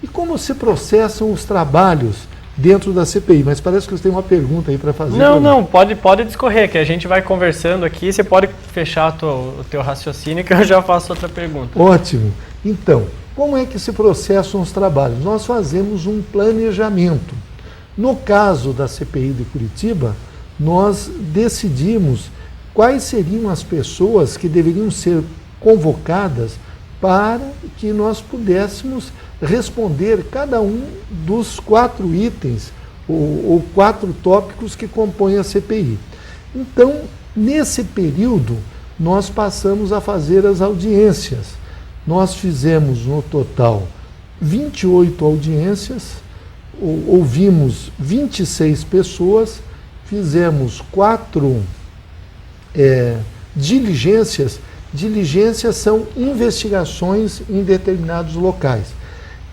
E como se processam os trabalhos dentro da CPI? Mas parece que você tem uma pergunta aí para fazer. Não, pode discorrer, que a gente vai conversando aqui, você pode fechar o teu raciocínio, que eu já faço outra pergunta. Ótimo. Então, como é que se processam os trabalhos? Nós fazemos um planejamento. No caso da CPI de Curitiba, nós decidimos quais seriam as pessoas que deveriam ser convocadas para que nós pudéssemos responder cada um dos 4 itens ou 4 tópicos que compõem a CPI. Então, nesse período, nós passamos a fazer as audiências. Nós fizemos, no total, 28 audiências, ouvimos 26 pessoas, fizemos 4 diligências. Diligências são investigações em determinados locais.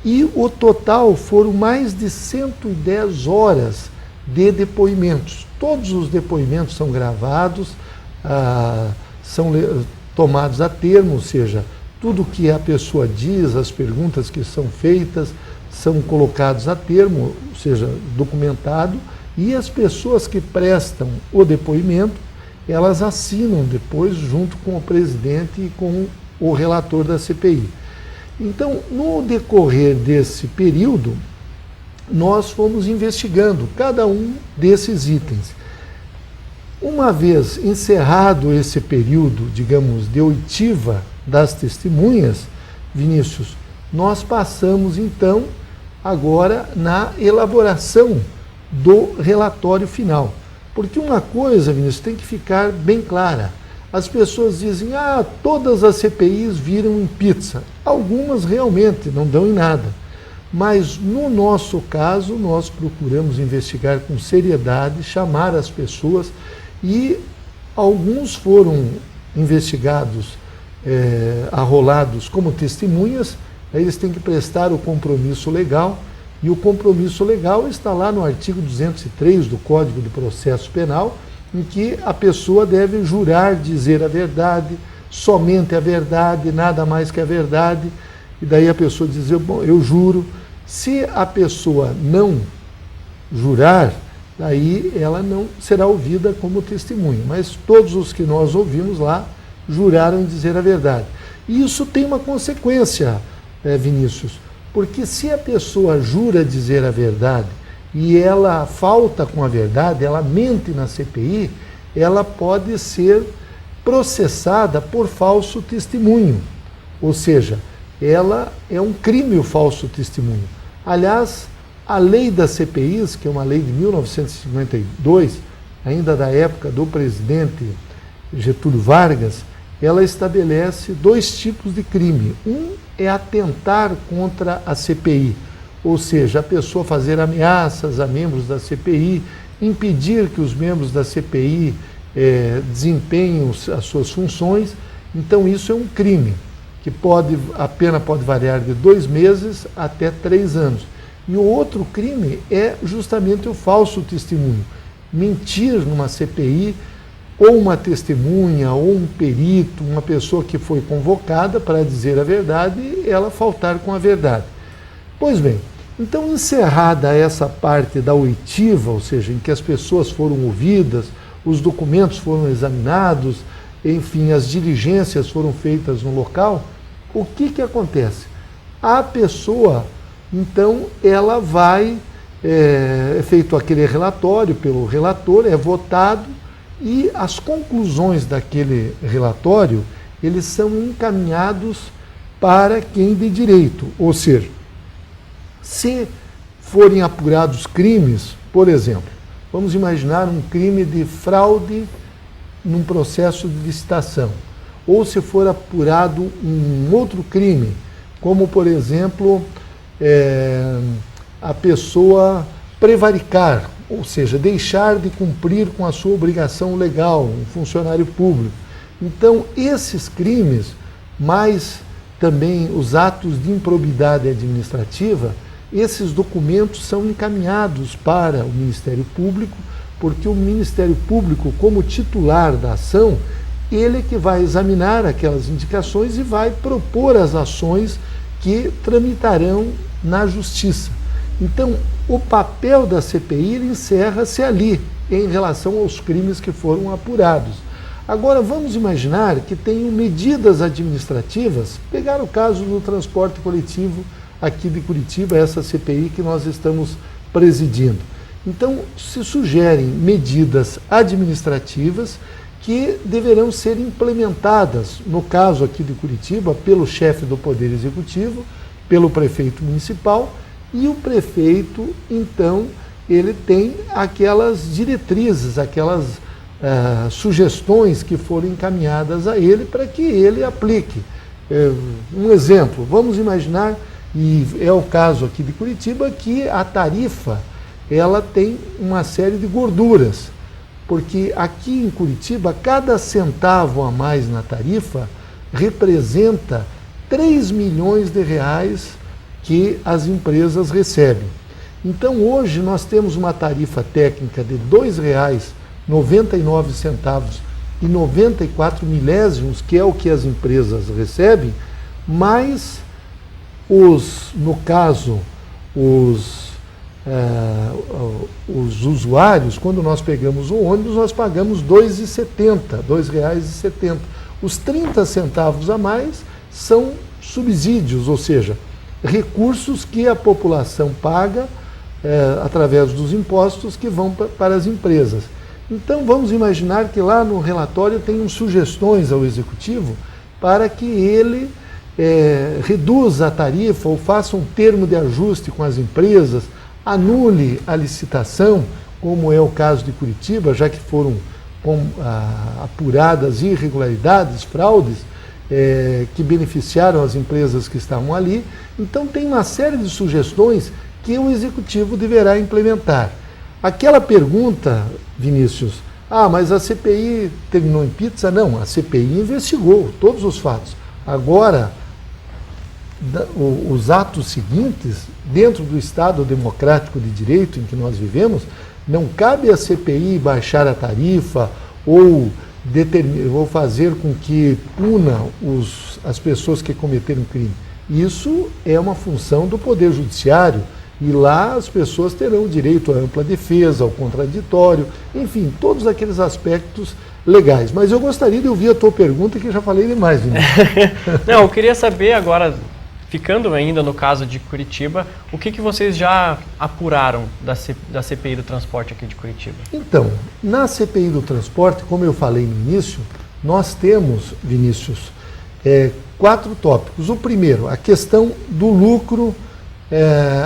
E o total foram mais de 110 horas de depoimentos. Todos os depoimentos são gravados, são tomados a termo, ou seja, tudo que a pessoa diz, as perguntas que são feitas, são colocados a termo, ou seja, documentado, e as pessoas que prestam o depoimento, elas assinam depois junto com o presidente e com o relator da CPI. Então, no decorrer desse período, nós fomos investigando cada um desses itens. Uma vez encerrado esse período, digamos, de oitiva das testemunhas, Vinícius, nós passamos então agora na elaboração do relatório final. Porque uma coisa, Vinícius, tem que ficar bem clara. As pessoas dizem, todas as CPIs viram em pizza. Algumas realmente não dão em nada. Mas no nosso caso, nós procuramos investigar com seriedade, chamar as pessoas, e alguns foram investigados, arrolados como testemunhas. Eles têm que prestar o compromisso legal, e o compromisso legal está lá no artigo 203 do Código do Processo Penal, em que a pessoa deve jurar dizer a verdade, somente a verdade, nada mais que a verdade, e daí a pessoa diz, eu juro. Se a pessoa não jurar, daí ela não será ouvida como testemunha, mas todos os que nós ouvimos lá juraram dizer a verdade. E isso tem uma consequência, Vinícius, porque se a pessoa jura dizer a verdade e ela falta com a verdade, ela mente na CPI, ela pode ser processada por falso testemunho. Ou seja, ela é um crime o falso testemunho. Aliás, a lei das CPIs, que é uma lei de 1952, ainda da época do presidente Getúlio Vargas, ela estabelece 2 tipos de crime. Um é atentar contra a CPI, ou seja, a pessoa fazer ameaças a membros da CPI, impedir que os membros da CPI desempenhem as suas funções. Então isso é um crime, que a pena pode variar de 2 meses até 3 anos. E o outro crime é justamente o falso testemunho, mentir numa CPI, ou uma testemunha, ou um perito, uma pessoa que foi convocada para dizer a verdade e ela faltar com a verdade. Pois bem, então encerrada essa parte da oitiva, ou seja, em que as pessoas foram ouvidas, os documentos foram examinados, enfim, as diligências foram feitas no local, o que acontece? A pessoa, então, ela vai, é feito aquele relatório pelo relator, é votado, E as conclusões daquele relatório, eles são encaminhados para quem de direito, ou seja, se forem apurados crimes, por exemplo, vamos imaginar um crime de fraude num processo de licitação, ou se for apurado um outro crime, como, por exemplo, a pessoa prevaricar, ou seja, deixar de cumprir com a sua obrigação legal, um funcionário público. Então, esses crimes, mais também os atos de improbidade administrativa, esses documentos são encaminhados para o Ministério Público, porque o Ministério Público, como titular da ação, ele é que vai examinar aquelas indicações e vai propor as ações que tramitarão na Justiça. Então, o papel da CPI encerra-se ali, em relação aos crimes que foram apurados. Agora, vamos imaginar que tenham medidas administrativas, pegar o caso do transporte coletivo aqui de Curitiba, essa CPI que nós estamos presidindo. Então, se sugerem medidas administrativas que deverão ser implementadas, no caso aqui de Curitiba, pelo chefe do Poder Executivo, pelo prefeito municipal, e o prefeito, então, ele tem aquelas diretrizes, aquelas sugestões que foram encaminhadas a ele para que ele aplique. Um exemplo, vamos imaginar, e é o caso aqui de Curitiba, que a tarifa ela tem uma série de gorduras, porque aqui em Curitiba, cada centavo a mais na tarifa representa 3 milhões de reais que as empresas recebem. Então, hoje nós temos uma tarifa técnica de R$ 2,99 e 94 milésimos, que é o que as empresas recebem, mas no caso, os usuários, quando nós pegamos o ônibus, nós pagamos R$ 2,70. Os 30 centavos a mais são subsídios, ou seja, recursos que a população paga através dos impostos que vão para as empresas. Então, vamos imaginar que lá no relatório tenham sugestões ao Executivo para que ele reduza a tarifa ou faça um termo de ajuste com as empresas, anule a licitação, como é o caso de Curitiba, já que foram apuradas irregularidades, fraudes, que beneficiaram as empresas que estavam ali. Então, tem uma série de sugestões que o Executivo deverá implementar. Aquela pergunta, Vinícius, mas a CPI terminou em pizza? Não, a CPI investigou todos os fatos. Agora, os atos seguintes, dentro do Estado democrático de direito em que nós vivemos, não cabe à CPI baixar a tarifa ou fazer com que puna as pessoas que cometeram crime. Isso é uma função do Poder Judiciário, e lá as pessoas terão direito à ampla defesa, ao contraditório, enfim, todos aqueles aspectos legais. Mas eu gostaria de ouvir a tua pergunta, que já falei demais, Vinícius. Não, eu queria saber agora, ficando ainda no caso de Curitiba, o que vocês já apuraram da CPI do transporte aqui de Curitiba? Então, na CPI do transporte, como eu falei no início, nós temos, Vinícius, 4 tópicos. O primeiro, a questão do lucro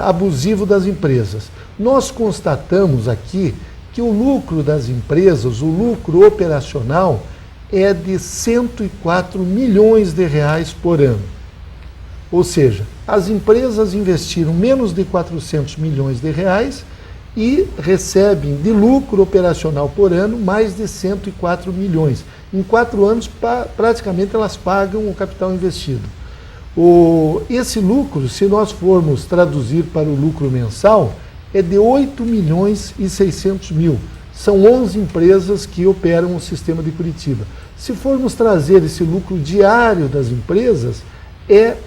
abusivo das empresas. Nós constatamos aqui que o lucro das empresas, o lucro operacional, é de 104 milhões de reais por ano. Ou seja, as empresas investiram menos de 400 milhões de reais e recebem de lucro operacional por ano mais de 104 milhões. Em 4 anos, praticamente elas pagam o capital investido. Esse lucro, se nós formos traduzir para o lucro mensal, é de 8 milhões e 600 mil. São 11 empresas que operam o sistema de Curitiba. Se formos trazer esse lucro diário das empresas,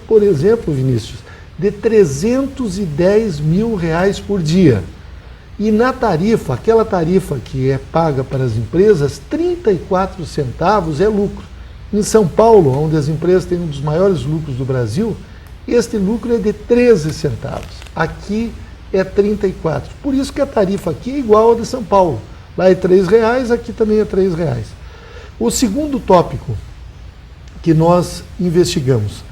por exemplo, Vinícius, de 310 mil reais por dia. E na tarifa, aquela tarifa que é paga para as empresas, 34 centavos é lucro. Em São Paulo, onde as empresas têm um dos maiores lucros do Brasil, este lucro é de 13 centavos. Aqui é 34. Por isso que a tarifa aqui é igual à de São Paulo. Lá é R$3, aqui também é R$3. O segundo tópico que nós investigamos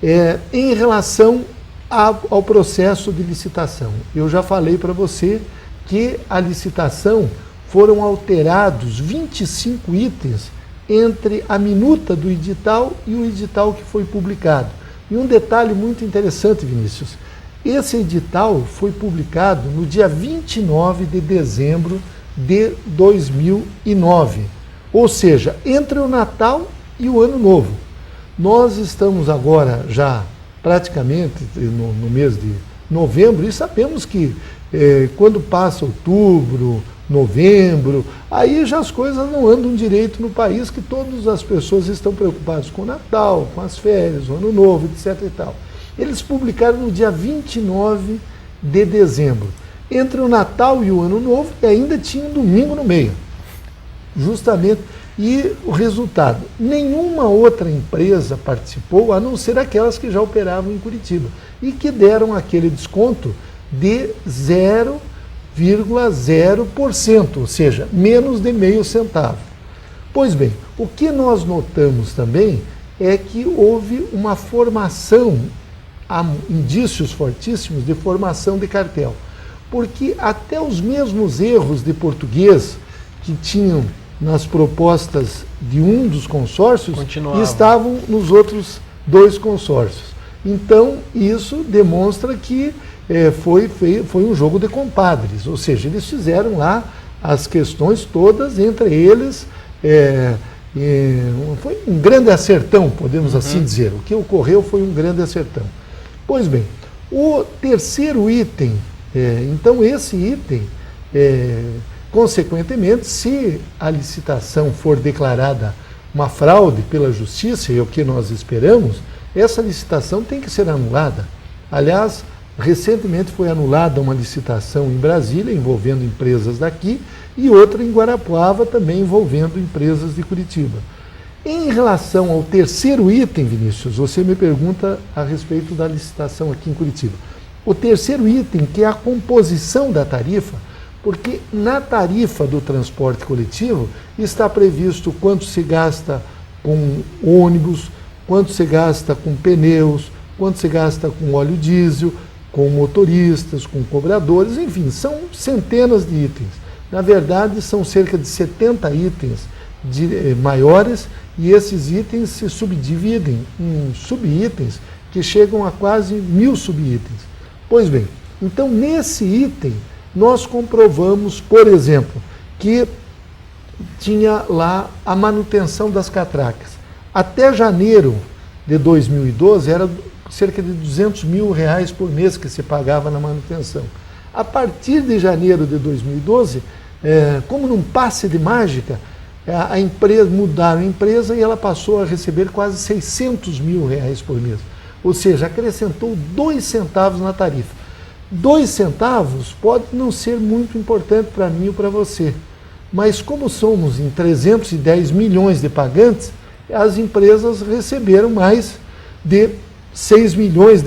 é em relação ao processo de licitação. Eu já falei para você que a licitação foram alterados 25 itens entre a minuta do edital e o edital que foi publicado. E um detalhe muito interessante, Vinícius, esse edital foi publicado no dia 29 de dezembro de 2009, ou seja, entre o Natal e o Ano Novo. Nós estamos agora já praticamente no mês de novembro e sabemos que quando passa outubro, novembro, aí já as coisas não andam direito no país, que todas as pessoas estão preocupadas com o Natal, com as férias, o Ano Novo, etc. e tal. Eles publicaram no dia 29 de dezembro. Entre o Natal e o Ano Novo, ainda tinha um domingo no meio. Justamente, e o resultado, nenhuma outra empresa participou, a não ser aquelas que já operavam em Curitiba, e que deram aquele desconto de 0,0%, ou seja, menos de meio centavo. Pois bem, o que nós notamos também é que houve uma formação, há indícios fortíssimos de formação de cartel, porque até os mesmos erros de português que tinham nas propostas de um dos consórcios estavam nos outros dois consórcios. Então, isso demonstra que foi um jogo de compadres, ou seja, eles fizeram lá as questões todas, entre eles foi um grande acertão, podemos assim dizer. O que ocorreu foi um grande acertão. Pois bem, o terceiro item, então esse item, consequentemente, se a licitação for declarada uma fraude pela justiça, e é o que nós esperamos, essa licitação tem que ser anulada. Aliás, recentemente foi anulada uma licitação em Brasília, envolvendo empresas daqui, e outra em Guarapuava, também envolvendo empresas de Curitiba. Em relação ao terceiro item, Vinícius, você me pergunta a respeito da licitação aqui em Curitiba. O terceiro item, que é a composição da tarifa, porque na tarifa do transporte coletivo está previsto quanto se gasta com ônibus, quanto se gasta com pneus, quanto se gasta com óleo diesel, com motoristas, com cobradores, enfim, são centenas de itens. Na verdade, são cerca de 70 itens maiores, e esses itens se subdividem em subitens que chegam a quase 1000 subitens. Pois bem, então nesse item nós comprovamos, por exemplo, que tinha lá a manutenção das catracas. Até janeiro de 2012 era cerca de R$200 mil por mês que se pagava na manutenção. A partir de janeiro de 2012, como num passe de mágica, a empresa mudaram a empresa e ela passou a receber quase R$600 mil por mês. Ou seja, acrescentou 2 centavos na tarifa. 2 centavos pode não ser muito importante para mim ou para você, mas como somos em 310 milhões de pagantes, as empresas receberam mais de R$6 milhões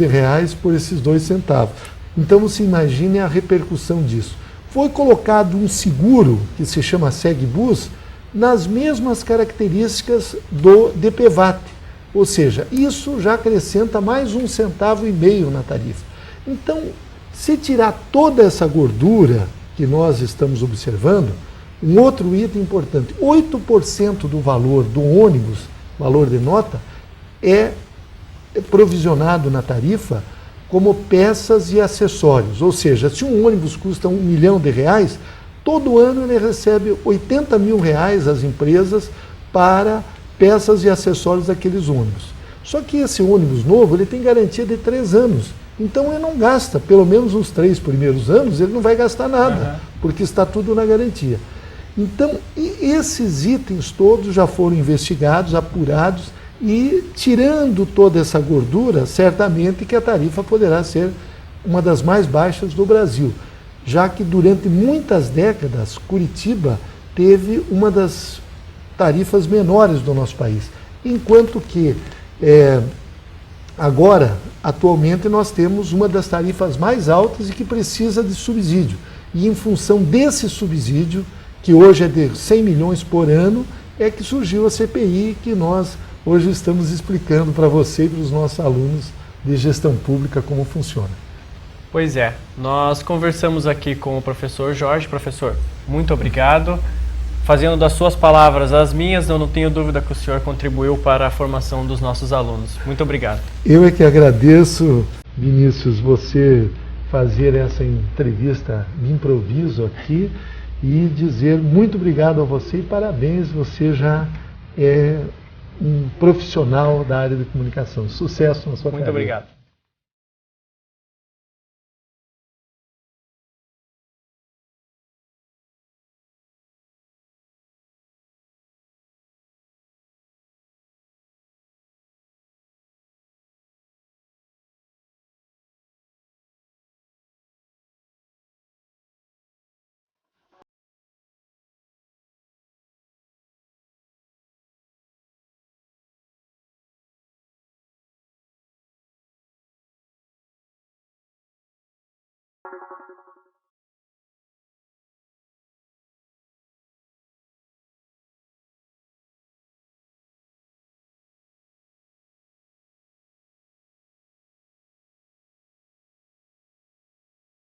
por esses 2 centavos. Então você imagine a repercussão disso. Foi colocado um seguro, que se chama SegBus, nas mesmas características do DPVAT, ou seja, isso já acrescenta mais R$1,5 centavo na tarifa. Então, se tirar toda essa gordura que nós estamos observando, um outro item importante, 8% do valor do ônibus, valor de nota, é provisionado na tarifa como peças e acessórios. Ou seja, se um ônibus custa R$1 milhão, todo ano ele recebe R$80 mil as empresas para peças e acessórios daqueles ônibus. Só que esse ônibus novo ele tem garantia de 3 anos. Então ele não gasta, pelo menos os 3 primeiros anos, ele não vai gastar nada, porque está tudo na garantia. Então, esses itens todos já foram investigados, apurados, e tirando toda essa gordura, certamente que a tarifa poderá ser uma das mais baixas do Brasil, já que durante muitas décadas, Curitiba teve uma das tarifas menores do nosso país, enquanto que agora, atualmente, nós temos uma das tarifas mais altas e que precisa de subsídio. E em função desse subsídio que hoje é de 100 milhões por ano, é que surgiu a CPI, que nós hoje estamos explicando para você e para os nossos alunos de gestão pública como funciona. Pois é, nós conversamos aqui com o professor Jorge. Professor, muito obrigado. Fazendo das suas palavras as minhas, eu não tenho dúvida que o senhor contribuiu para a formação dos nossos alunos. Muito obrigado. Eu é que agradeço, Vinícius, você fazer essa entrevista de improviso aqui e dizer muito obrigado a você e parabéns, você já é um profissional da área de comunicação. Sucesso na sua carreira. Muito obrigado.